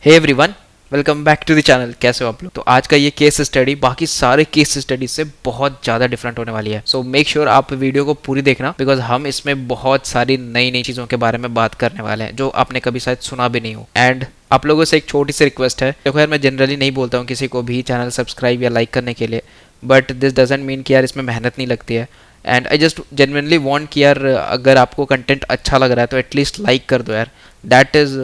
Hey everyone, welcome back to the channel. कैसे हो आप लोग? तो आज का ये केस स्टडी बाकी सारे केस स्टडी से बहुत ज़्यादा डिफरेंट होने वाली है। सो मेक श्योर आप वीडियो को पूरी देखना, बिकॉज हम इसमें बहुत सारी नई नई चीज़ों के बारे में बात करने वाले हैं जो आपने कभी शायद सुना भी नहीं हो। एंड आप लोगों से एक छोटी सी रिक्वेस्ट है। देखो यार, मैं जनरली नहीं बोलता हूँ किसी को भी चैनल सब्सक्राइब या लाइक करने के लिए, बट दिस डजेंट मीन कि यार इसमें मेहनत नहीं लगती है। And I just genuinely want कि यार अगर आपको कंटेंट अच्छा लग रहा है तो एटलीस्ट लाइक कर दो यार। That is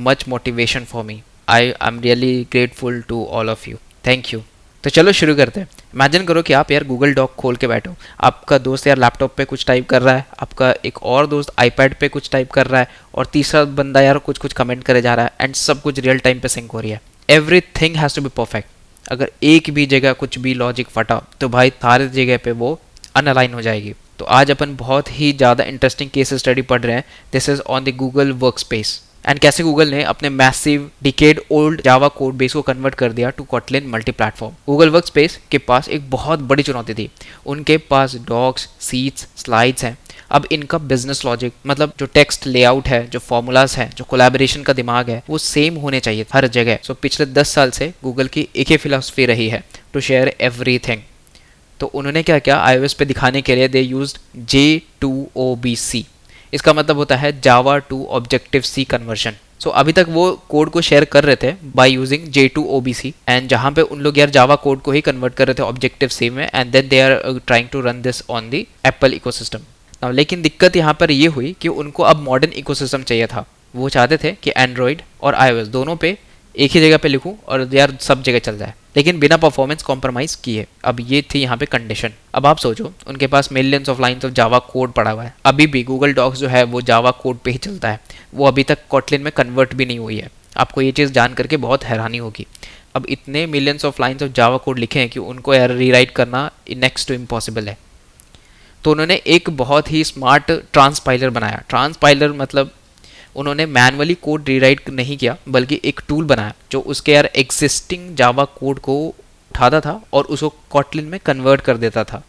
much motivation for me. I am really grateful to all of you. Thank you. तो चलो शुरू करते हैं। इमेजिन करो कि आप यार गूगल डॉक खोल के बैठो, आपका दोस्त यार लैपटॉप पे कुछ टाइप कर रहा है, आपका एक और दोस्त आईपैड पे कुछ टाइप कर रहा है, और तीसरा बंदा यार कुछ कुछ कमेंट करे जा रहा है, एंड सब कुछ रियल टाइम पे सिंक हो रही है। Everything has to be perfect. अगर एक भी जगह कुछ भी लॉजिक फटा तो भाई सारे जगह पे वो अनअलाइन हो जाएगी। तो आज अपन बहुत ही ज़्यादा इंटरेस्टिंग केस स्टडी पढ़ रहे हैं। This is on the Google workspace and कैसे गूगल ने अपने massive decade old Java code base को कन्वर्ट कर दिया to Kotlin multi platform. Google workspace के पास एक बहुत बड़ी चुनौती थी। उनके पास डॉक्स, सीट्स, स्लाइड्स हैं। अब इनका बिजनेस लॉजिक, मतलब जो टेक्स्ट लेआउट है, जो फॉर्मूलाज है, जो कोलैबोरेशन का दिमाग है, वो सेम होने चाहिए हर जगह। सो पिछले 10 साल से गूगल की एक ही फिलॉसफी रही है, टू शेयर एवरीथिंग। तो उन्होंने क्या किया, iOS पे दिखाने के लिए दे यूज्ड J2OBC। इसका मतलब होता है जावा टू ऑब्जेक्टिव सी कन्वर्जन। सो अभी तक वो कोड को शेयर कर रहे थे बाय यूजिंग J2OBC, एंड जहाँ पे उन लोग यार जावा कोड को ही कन्वर्ट कर रहे थे ऑब्जेक्टिव सी में, and then they are trying to run this on the Apple ecosystem. लेकिन दिक्कत यहाँ पर ये हुई कि उनको अब मॉडर्न इकोसिस्टम चाहिए था। वो चाहते थे कि एंड्रॉयड और iOS दोनों पे एक ही जगह पे लिखूं और यार सब जगह चल जाए, लेकिन बिना परफॉर्मेंस कॉम्प्रोमाइज़ किए। अब ये थी यहाँ पे कंडीशन। अब आप सोचो, उनके पास millions of lines of Java code पड़ा हुआ है। अभी भी गूगल डॉक्स जो है वो जावा कोड पे ही चलता है, वो अभी तक कॉटलिन में कन्वर्ट भी नहीं हुई है। आपको ये चीज़ जान करके बहुत हैरानी होगी। अब इतने millions of lines of Java code लिखे हैं कि उनको यार रीराइट करना नेक्स्ट टू इम्पॉसिबल है। तो उन्होंने एक बहुत ही स्मार्ट ट्रांसपाइलर बनाया। ट्रांसपाइलर मतलब उन्होंने मैनुअली कोड रीराइट नहीं किया, बल्कि एक टूल बनाया जो उसके यार एग्जिस्टिंग जावा कोड को उठाता था और उसको कॉटलिन में कन्वर्ट कर देता था।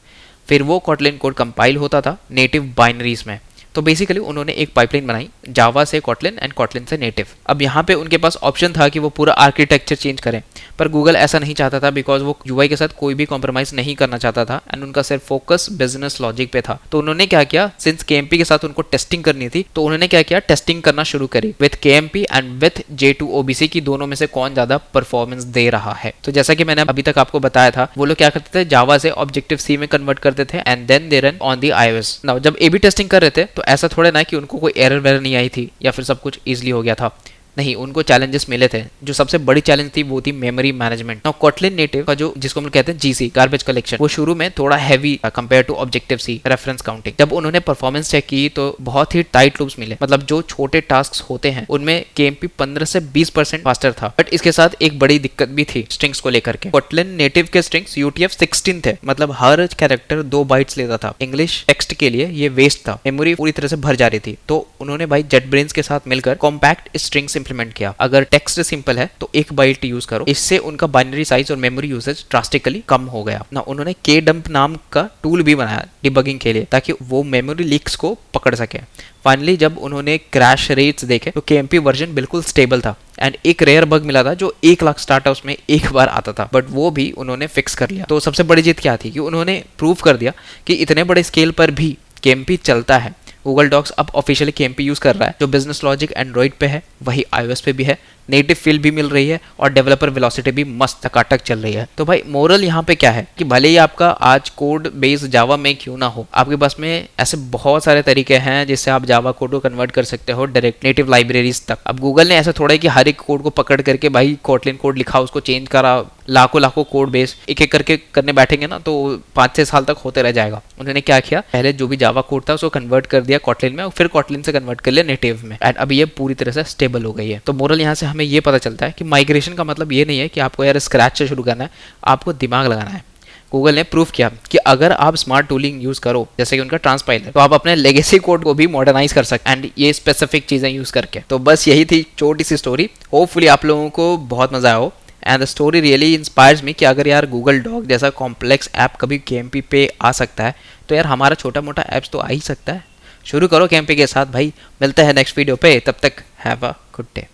फिर वो कॉटलिन कोड कंपाइल होता था नेटिव बाइनरीज में। तो बेसिकली उन्होंने एक पाइपलाइन बनाई, जावा से कॉटलिन एंड कॉटलिन से नेटिव। अब यहाँ पे उनके पास ऑप्शन था कि वो पूरा आर्किटेक्चर चेंज करें, पर गूगल ऐसा नहीं चाहता था, बिकॉज वो यूआई के साथ कोई भी कॉम्प्रोमाइज नहीं करना चाहता था, एंड उनका सिर्फ फोकस बिजनेस लॉजिक पे था। तो उन्होंने क्या किया, सिंस केएमपी के साथ उनको टेस्टिंग करनी थी, तो उन्होंने क्या किया, टेस्टिंग करना शुरू करी with KMP and with J2OBC की, दोनों में से कौन ज्यादा परफॉर्मेंस दे रहा है। तो जैसा कि मैंने अभी तक आपको बताया था, वो लोग क्या करते थे, जावा से ऑब्जेक्टिव सी में कन्वर्ट करते थे and then they run on the iOS। Now जब ए बी टेस्टिंग कर रहे थे तो ऐसा थोड़ा ना कि उनको कोई एरर वेरर नहीं आई थी या फिर सब कुछ इजीली हो गया था। नहीं, उनको चैलेंजेस मिले थे। जो सबसे बड़ी चैलेंज थी वो थी memory management. Now Kotlin native का जो जिसको हम कहते हैं जीसी, गार्बेज कलेक्शन, वो शुरू में थोड़ा heavy compare to objective C reference counting. जब उन्होंने परफॉर्मेंस चेक की तो बहुत ही टाइट लूप्स मिले, मतलब जो छोटे टास्क होते हैं उनमें केएमपी 15 से 20% फास्टर था। बट इसके साथ एक बड़ी दिक्कत भी थी स्ट्रिंग्स को लेकर के। कॉटलिन नेटिव के स्ट्रिंग्स UTF-16 थे, मतलब हर कैरेक्टर 2 बाइट्स लेता था। इंग्लिश टेक्स्ट के लिए ये वेस्ट था, मेमोरी पूरी तरह से भर जा रही थी। तो उन्होंने भाई JetBrains के साथ मिलकर कॉम्पैक्ट स्ट्रिंग्स इंप्लीमेंट किया। अगर टेक्स्ट सिंपल है तो 1 बाइट यूज करो, इससे उनका बाइनरी साइज और मेमोरी यूसेज ड्रास्टिकली कम हो गया ना। उन्होंने KDump नाम का टूल भी बनाया डिबगिंग के लिए, ताकि वो मेमोरी लीक्स को पकड़ सके। फाइनली जब उन्होंने क्रैश रेट्स देखे तो केएमपी वर्जन बिल्कुल स्टेबल था, एंड एक रेयर बग मिला था जो 1 लाख स्टार्टअप्स में एक बार आता था, बट वो भी उन्होंने फिक्स कर लिया। तो सबसे बड़ी जीत क्या थी कि उन्होंने प्रूव कर दिया कि इतने बड़े स्केल पर भी केएमपी चलता है। गूगल डॉक्स अब ऑफिशियली केएमपी यूज कर रहा है। जो बिजनेस लॉजिक एंड्रॉइड पे है वही iOS पे भी है, नेटिव फील भी मिल रही है, और डेवलपर वेलोसिटी भी मस्त टकाटक चल रही है। तो भाई मोरल यहाँ पे क्या है कि भले ही आपका आज कोड बेस जावा में क्यों ना हो, आपके पास में ऐसे बहुत सारे तरीके हैं जिससे आप जावा कोड को कन्वर्ट कर सकते हो डायरेक्ट नेटिव लाइब्रेरीज तक। अब गूगल ने ऐसा थोड़ा है कि हर एक कोड को पकड़ करके भाई कॉटलिन कोड लिखा, उसको चेंज करा, लाखों कोड बेस एक एक करके करने बैठेंगे ना तो 5-6 साल तक होते रह जाएगा। उन्होंने क्या किया, पहले जो भी जावा कोड था उसको कन्वर्ट कर दिया कॉटलिन में, और फिर कॉटलिन से कन्वर्ट कर लिया नेटिव में, एंड अभी ये पूरी तरह से स्टेबल हो गई है। तो मोरल यहाँ से हमें ये पता चलता है कि माइग्रेशन का मतलब ये नहीं है कि आपको यार स्क्रैच से शुरू करना है, आपको दिमाग लगाना है। गूगल ने प्रूव किया कि अगर आप स्मार्ट टूलिंग यूज करो, जैसे कि उनका ट्रांसपाइलर, तो आप अपने लेगेसी कोड को भी मॉडर्नाइज कर सकते हैं, एंड ये स्पेसिफिक चीजें यूज करके। तो बस यही थी छोटी सी स्टोरी। होपफुली आप लोगों को बहुत मजा आया हो, and the story really inspires मी कि अगर यार गूगल डॉक जैसा कॉम्प्लेक्स ऐप कभी केएमपी पे आ सकता है, तो यार हमारा छोटा मोटा ऐप्स तो आ ही सकता है। शुरू करो केएमपी के साथ भाई। मिलते हैं नेक्स्ट वीडियो पे, तब तक हैव अ गुड डे।